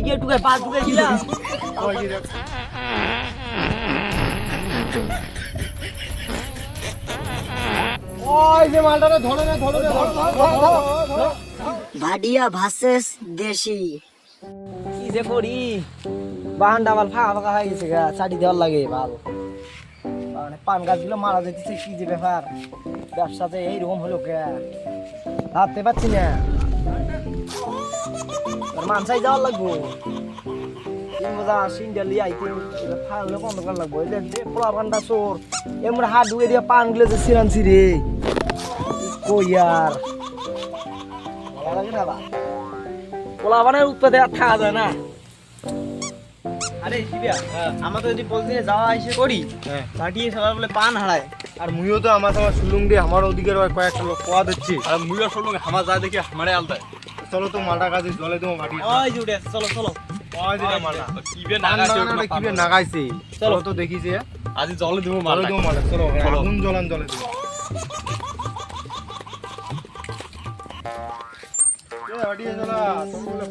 Ticket টুকে পাঁচ ঢুকে গেলাম। ওই যে মালটারে ধরে নে ভাডিয়া ভার্সেস দেশি। কি যে করি, বাহানটা আমার ফাঁকা ফাঁকা হয়ে গেছে গা, চাটি দেওয়ার লাগে ভাল। মানে পান গাছগুলো মারা যেতেছে, কি যে ব্যাপার, ব্যবসাতে এইরকম হলো কে ভাবতে পারছি না। মানসাই যাওয়ার লাগবো, হাত ঢুকে দিয়ে পান গুলো যে সিরানছি রে, কইয়ার লাগে না বা পোলাপানের উৎপাদে আর থাকা যায় না। আরে শিবিয়া আমরা তো যদি প্রতিদিনে যাওয়া এসে করি কাটিয়ে সবাই বলে পান হারায়। আর মুইও তো আমার সবার সুলুং দিয়ে আমার ওদিকের কয়েকটা লোক কোয়া দিচ্ছি। আর মুইও শুনলাম আমার যা দেখি আমারে আলতায়। চলো তো মালটা কাজে জলে দেবো কাটিয়ে। ওই যে উঠে আছে, চলো চলো। ওই যে মালটা কিবে নাগাইছে কিবে নাগাইছে, চলো তো দেখি যে আজি জলে দেবো জলে মালটা। দেবো মালটা। চলো আগুন জ্বলান জলে দেবো।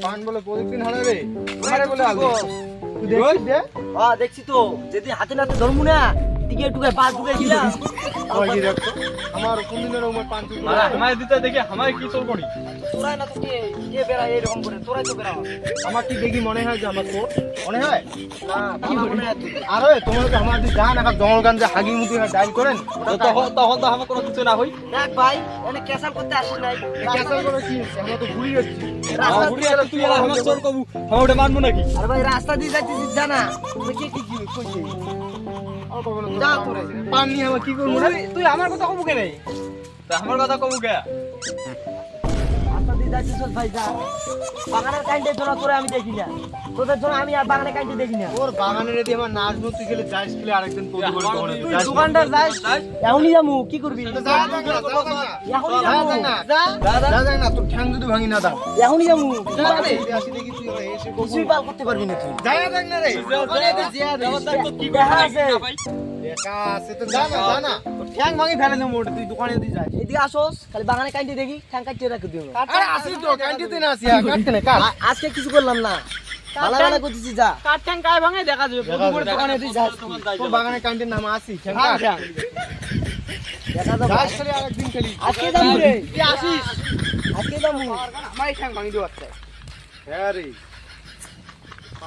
পান বলে প্রতিদিন হারে রে বলে আগে তুই দেখছিস যে দেখছি তো, যদি হাতে নাতে ধরবো না টিকিট টুকে পাঁচ ঢুকে গেলাম। ওই যে দেখো আমার কোন দিনের উমর পান তুই মানে আমায় দিতে দেখি আমায় কি চল করি। তোরাই না তো কে বেড়া এরকম করে, তোরাই তো বেড়া। আমার কি দেখি মনে হয় যে আমার তোর মনে হয় না কি মনে হয় তুই? আরে তোমার তো আমার জান এখন জঙ্গলগঞ্জে হাগি মুতি ডাইল করেন তখন তখন তো আমার কোনো কিছু না হই। দেখ ভাই, এনে ক্যাসাল করতে আসিস নাই। ক্যাসাল করে কি আমরা তো ঘুরি যাচ্ছি। রাস্তা ঘুরে এলে তুই আর আমার চোর কবু আমার ওটা মানবো নাকি? আরে ভাই রাস্তা দিয়ে যাচ্ছিস জানা, তুই কি কি কি কইছিস? যা তোরে। পান নিয়ে আমার কি করবো রে? তুই আমার কথা কবু কেন? তা আমার কথা কবু কে? রাস্তা দিয়ে যাচ্ছিস ভাই, যা। বাগানের কাইন্ডে তোরা তোরে আমি দেখি না, তোদের জন্য আমি আর বাগানের কাইন্ডে দেখি না। ওর বাগানের এদি আমার নাচবো, তুই গেলে যাইস গেলে আরেকদিন তোর করে দোকানে তুই যাইস। দোকানদার যাস, এখনই যামু, কি করবি? যা যা এখনই যামু, না তোর ঠ্যাং যদি ভাঙি না দাও। এখনই যামু। আসি দেখি তুই আবার এসে কিছুই পাল করতে পারবি না তুই। যাই না রে কি দেখা আছে। একা আছে তো জানা তোর ঠ্যাং ভাঙি ফেলে দেবো ওটা, তুই দোকানে দিয়ে যাস। এদিকে আসোস, খালি বাগানের কাইন্ডে দেখি, ঠ্যাং কাটতে রাখি দিও। আরে আসি তো ক্যান্টিতে না আসি কাটতে না কাট। আজকে কিছু করলাম না, ভালো ভালো করতেছি, যা। কার ট্যাং কায় ভাঙে দেখা যাবে। দোকানে দিয়ে যাস, তোর বাগানের ক্যান্টিন নাম আসি ঠ্যাং কাট। দেখা যাবে। যাস খালি আরেকদিন খালি আজকে যাবো রে, তুই আসিস। আজকে যাবো। আমার ঠ্যাং ভাঙি দেওয়া হ্যাঁ রে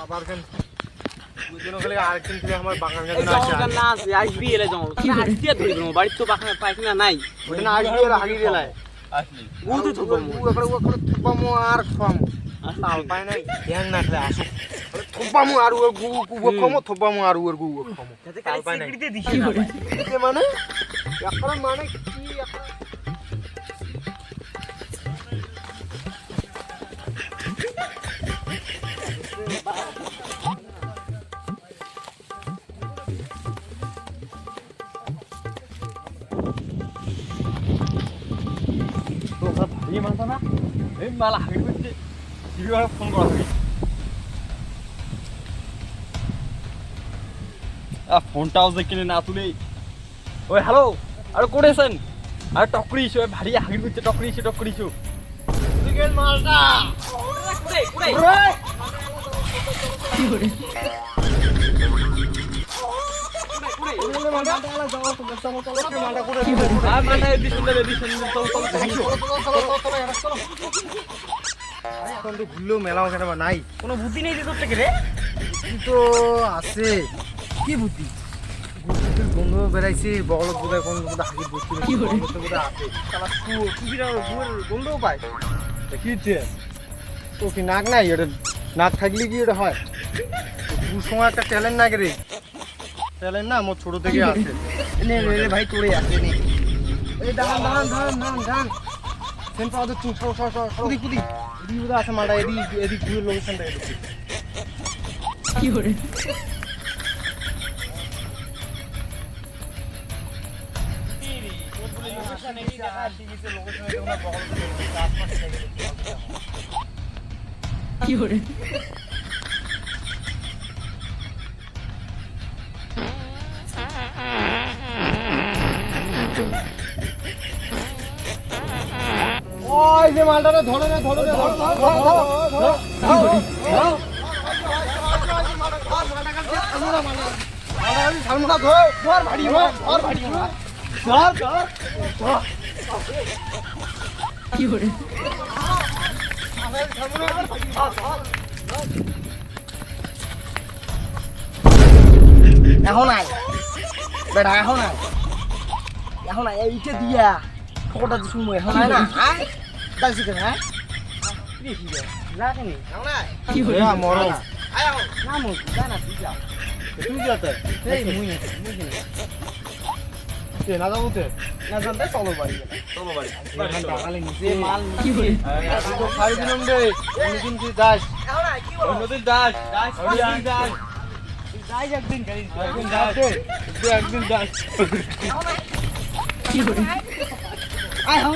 আবার কেন বুঝিনো খালি আরেকদিন খালি আমার বাগান গাছে না আসে। না আছে আসবি এলে যাও। আজকে ধরিব না, বাড়িতে তো পায়খানা নাই। ওটা না আসবি আর হাগি দিলাই আসলি ও তো থুপো ও থুপামো আর খামো তাল পায় নাই ঠ্যাং না খালি আসো থুপামো আর ও গু গু খামো থুপামো আর ওর গু খামো তাল পায় নাই সিকিউরিটি দিছি না ভাই। মানে এখন মানে কি এখন তোমরা ভাই মানতা না? এই মালা হাগি করতে কিভাবে ফোন করা হবে? ফোনটাও যে কিনে না তুলে। ওই হ্যালো, আরে করেছেন? আরে টকরিস, ওই ভারী হাগি করতে টকরিস। চিকেন মালটা আর মাথা এদিশন চল এখন তো ঘুরলেও মেলা ওখানে নাই কোনো বুদ্ধি নেই যে তোর থেকে রে। বুদ্ধি তো আছে কি বুদ্ধি বন্ধু বেড়াইছি বগল বোধহয় কোন বোধহয় হাগির বস্তু বোধহয় আছে শালা বন্ধুও পায় কি তো কি নাক নাই ওটা নাক থাকলে কি ওটা হয় দু সময় একটা ট্যালেন্ট নাকি রে ট্যালেন্ট না মোর ছোট থেকে আছে রে ভাই তোরে আছে নে এই দাঁড়ান সেন পাওয়া যাচ্ছে কুদি বোধহয় আছে মালটা এদিক ঘুরে লোকেশনটা এদিক কি করে? কি করে? ওই যে মালটারে ধরে ছাড়বো না ধর ধর ভাড়ি ধর ভাড়ি ধর ধর ধর এখন আয় বেটা এখন আয় এখন আয় এইটা দিয়া ঠোকরটা যে শুনবো এখন আয় না আয় ডাকছি কেন হ্যাঁ লাগেনি এখন আয় মরম আয় এখন না মুখ যায় না তুই যা তুই যাতে এই মুই না যাবো তে না জানতে চলো বাড়ি চলো বাড়ি বাঙালি নিচে মাল নিচে তো খাই দিলাম রে অনেকদিন তুই যাস এখন আয় কি বলো অন্যদিন যাস যাস অনেকদিন যাস যাই একদিন গাড়ি একদিন যাস রে তুই একদিন যাস আয় এখন